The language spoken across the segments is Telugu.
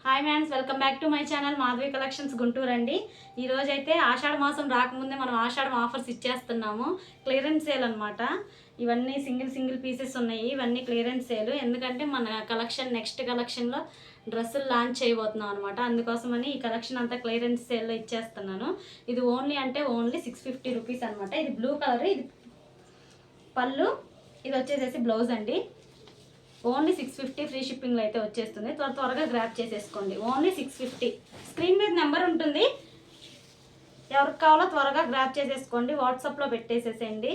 Hi mans, welcome back to my channel Madhavi collections Guntur అండి. ఈరోజు అయితే ఆషాఢ మాసం రాకముందే మనం ఆషాఢం ఆఫర్స్ ఇచ్చేస్తున్నాము. క్లియరెన్స్ సేల్ అనమాట. ఇవన్నీ సింగిల్ పీసెస్ ఉన్నాయి. ఇవన్నీ క్లియరెన్స్ సేల్. ఎందుకంటే మన నెక్స్ట్ కలెక్షన్లో డ్రెస్సులు లాంచ్ చేయబోతున్నాం అనమాట. అందుకోసమని ఈ కలెక్షన్ అంతా క్లియరెన్స్ సేల్లో ఇచ్చేస్తున్నాను. ఇది ఓన్లీ 650 రూపీస్ అనమాట. ఇది బ్లూ కలర్, ఇది పళ్ళు, ఇది వచ్చేసేసి బ్లౌజ్ అండి. ఓన్లీ 650 ఫ్రీ షిప్పింగ్లో అయితే వచ్చేస్తుంది. త్వరగా గ్రాప్ చేసేసుకోండి. ఓన్లీ 650. స్క్రీన్ మీద నెంబర్ ఉంటుంది, ఎవరికి కావాలో త్వరగా గ్రాప్ చేసేసుకోండి. వాట్సాప్లో పెట్టేసేసేయండి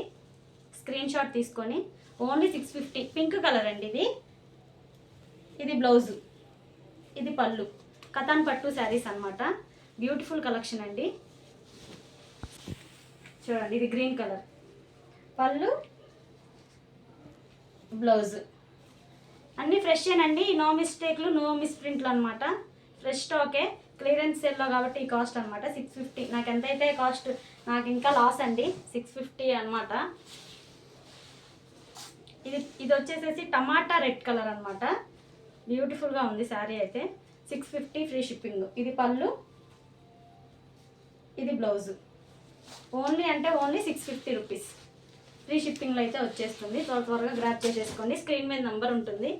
స్క్రీన్ షాట్ తీసుకొని. ఓన్లీ 650. పింక్ కలర్ అండి ఇది బ్లౌజు, ఇది పళ్ళు. కతాన్ పట్టు శారీస్ అనమాట. బ్యూటిఫుల్ కలెక్షన్ అండి. చూడండి, ఇది గ్రీన్ కలర్, పళ్ళు, బ్లౌజ్. అన్నీ ఫ్రెష్ ఏనండి. నో మిస్టేక్లు, నో మిస్ప్రింట్లు అనమాట. ఫ్రెష్ స్టాకే. క్లియరెన్స్ సేల్లో కాబట్టి ఈ కాస్ట్ అనమాట 650. నాకు ఎంతైతే కాస్ట్, నాకు ఇంకా లాస్ అండి. 650 అనమాట. ఇది వచ్చేసేసి టమాటా రెడ్ కలర్ అనమాట. బ్యూటిఫుల్గా ఉంది శారీ అయితే. 650 ఫ్రీ షిప్పింగ్. ఇది పళ్ళు, ఇది బ్లౌజు. Only 650 rupees. ఫ్రీ షిప్పింగ్లో అయితే వచ్చేస్తుంది. త్వరగా గ్రాప్ చేసేసుకోండి. స్క్రీన్ మీద నెంబర్ ఉంటుంది.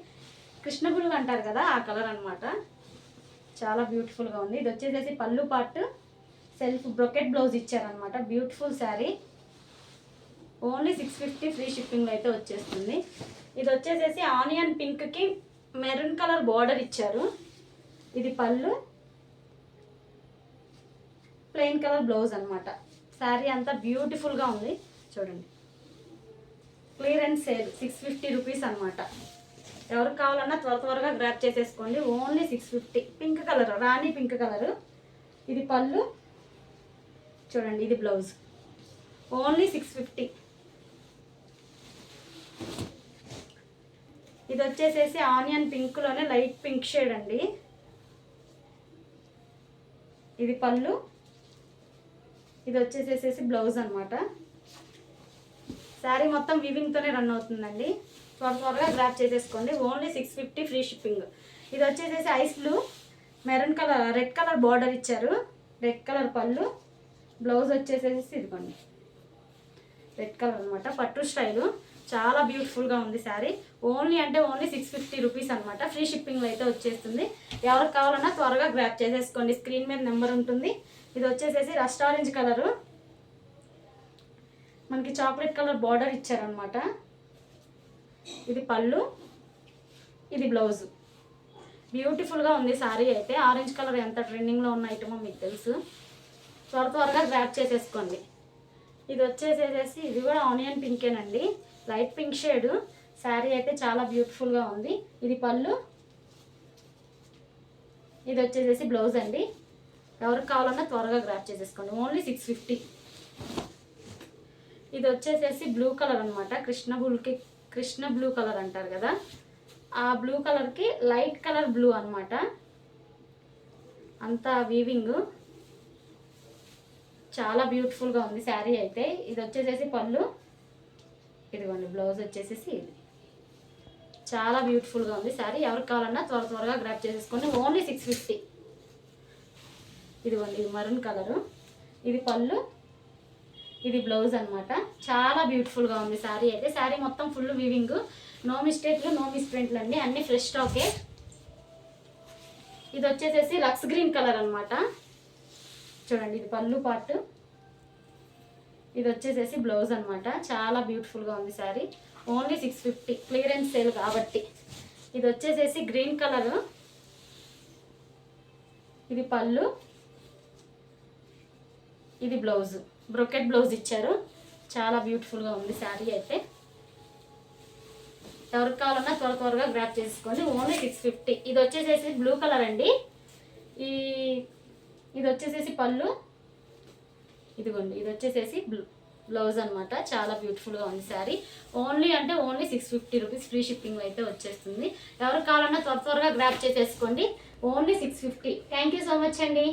కృష్ణగుళ్ళు అంటారు కదా, ఆ కలర్ అనమాట. చాలా బ్యూటిఫుల్గా ఉంది. ఇది వచ్చేసేసి పళ్ళు పార్ట్, సెల్ఫ్ బ్రొకెట్ బ్లౌజ్ ఇచ్చారనమాట. బ్యూటిఫుల్ శారీ. ఓన్లీ 650 ఫ్రీ షిప్పింగ్లో అయితే వచ్చేస్తుంది. ఇది వచ్చేసేసి ఆనియన్ పింక్కి మెరూన్ కలర్ బార్డర్ ఇచ్చారు. ఇది పళ్ళు, ప్లెయిన్ కలర్ బ్లౌజ్ అనమాట. శారీ అంతా బ్యూటిఫుల్గా ఉంది. చూడండి, క్లియరెన్స్ సేల్ 650 రూపీస్ అనమాట. ఎవరికి కావాలన్నా త్వరగా గ్రాప్ చేసేసుకోండి. ఓన్లీ 650. పింక్ కలర్, రాణి పింక్ కలరు. ఇది పళ్ళు, చూడండి, ఇది బ్లౌజ్. ఓన్లీ 650. ఇది వచ్చేసేసి ఆనియన్ పింక్లోనే లైట్ పింక్ షేడ్ అండి. ఇది పళ్ళు, ఇది వచ్చేసేసి బ్లౌజ్ అనమాట. శారీ మొత్తం వీవింగ్తోనే రన్ అవుతుందండి. త్వరగా గ్రాప్ చేసేసుకోండి. Only 650 free shipping. ఇది వచ్చేసేసి ice blue, maroon colour, red colour border ఇచ్చారు. రెడ్ కలర్ పళ్ళు, బ్లౌజ్ వచ్చేసేసి ఇదిగోండి, రెడ్ కలర్ అనమాట. పట్టు స్టైలు. చాలా బ్యూటిఫుల్గా ఉంది శారీ. ఓన్లీ 650 రూపీస్ అనమాట. ఫ్రీ షిప్పింగ్లో అయితే వచ్చేస్తుంది. ఎవరికి కావాలన్నా త్వరగా గ్రాప్ చేసేసుకోండి. స్క్రీన్ మీద నెంబర్ ఉంటుంది. ఇది వచ్చేసేసి రస్ట్ ఆరెంజ్ కలరు, మనకి చాక్లెట్ కలర్ బార్డర్ ఇచ్చారనమాట. ఇది పళ్ళు, ఇది బ్లౌజు. బ్యూటిఫుల్గా ఉంది శారీ అయితే. ఆరెంజ్ కలర్ ఎంత ట్రెండింగ్లో ఉన్న ఐటమో మీకు తెలుసు. త్వరగా గ్రాప్ చేసేసుకోండి. ఇది వచ్చేసేసి ఇది కూడా ఆనియన్ పింకేనండి, లైట్ పింక్ షేడ్. శారీ అయితే చాలా బ్యూటిఫుల్గా ఉంది. ఇది పళ్ళు, ఇది వచ్చేసేసి బ్లౌజ్ అండి. ఎవరికి కావాలన్నా త్వరగా గ్రాప్ చేసేసుకోండి. ఓన్లీ 650. ఇది వచ్చేసేసి బ్లూ కలర్ అనమాట. కృష్ణ బ్లూ కలర్ అంటారు కదా, ఆ బ్లూ కలర్కి లైట్ కలర్ బ్లూ అనమాట. అంతా వీవింగ్. చాలా బ్యూటిఫుల్గా ఉంది శారీ అయితే. ఇది వచ్చేసేసి పళ్ళు, ఇదిగోండి బ్లౌజ్ వచ్చేసేసి ఇది. చాలా బ్యూటిఫుల్గా ఉంది శారీ. ఎవరికి కావాలన్నా త్వరగా గ్రాప్ చేసేసుకోండి. ఓన్లీ 650. ఇదిగోండి, ఇది మరూన్ కలరు, ఇది పళ్ళు, ఇది బ్లౌజ్ అనమాట. చాలా బ్యూటిఫుల్గా ఉంది శారీ అయితే. శారీ మొత్తం ఫుల్ వీవింగ్. నో మిస్టేక్లు, నో మిస్ప్రింట్లు అండి. అన్నీ ఫ్రెష్ స్టాకే. ఇది వచ్చేసేసి లక్స్ గ్రీన్ కలర్ అనమాట. చూడండి, ఇది పళ్ళు పార్ట్, ఇది వచ్చేసేసి బ్లౌజ్ అనమాట. చాలా బ్యూటిఫుల్గా ఉంది శారీ. ఓన్లీ 650. క్లియరెన్స్ సేల్ కాబట్టి. ఇది వచ్చేసేసి గ్రీన్ కలరు, ఇది పళ్ళు, ఇది బ్లౌజ్. బ్రొకెట్ బ్లౌజ్ ఇచ్చారు. చాలా బ్యూటిఫుల్గా ఉంది శారీ అయితే. ఎవరికి కావాలన్నా త్వరగా గ్రాప్ చేసుకోండి. ఓన్లీ 650. ఇది వచ్చేసేసి బ్లూ కలర్ అండి. ఇది వచ్చేసేసి పళ్ళు, ఇదిగోండి, ఇది వచ్చేసేసి బ్లౌజ్ అనమాట. చాలా బ్యూటిఫుల్గా ఉంది sari. Only 650 rupees. Free shipping అయితే వచ్చేస్తుంది. ఎవరికి కావాలన్నా త్వరగా గ్రాప్ చేసేసుకోండి. Only 650. Thank you so much అండి.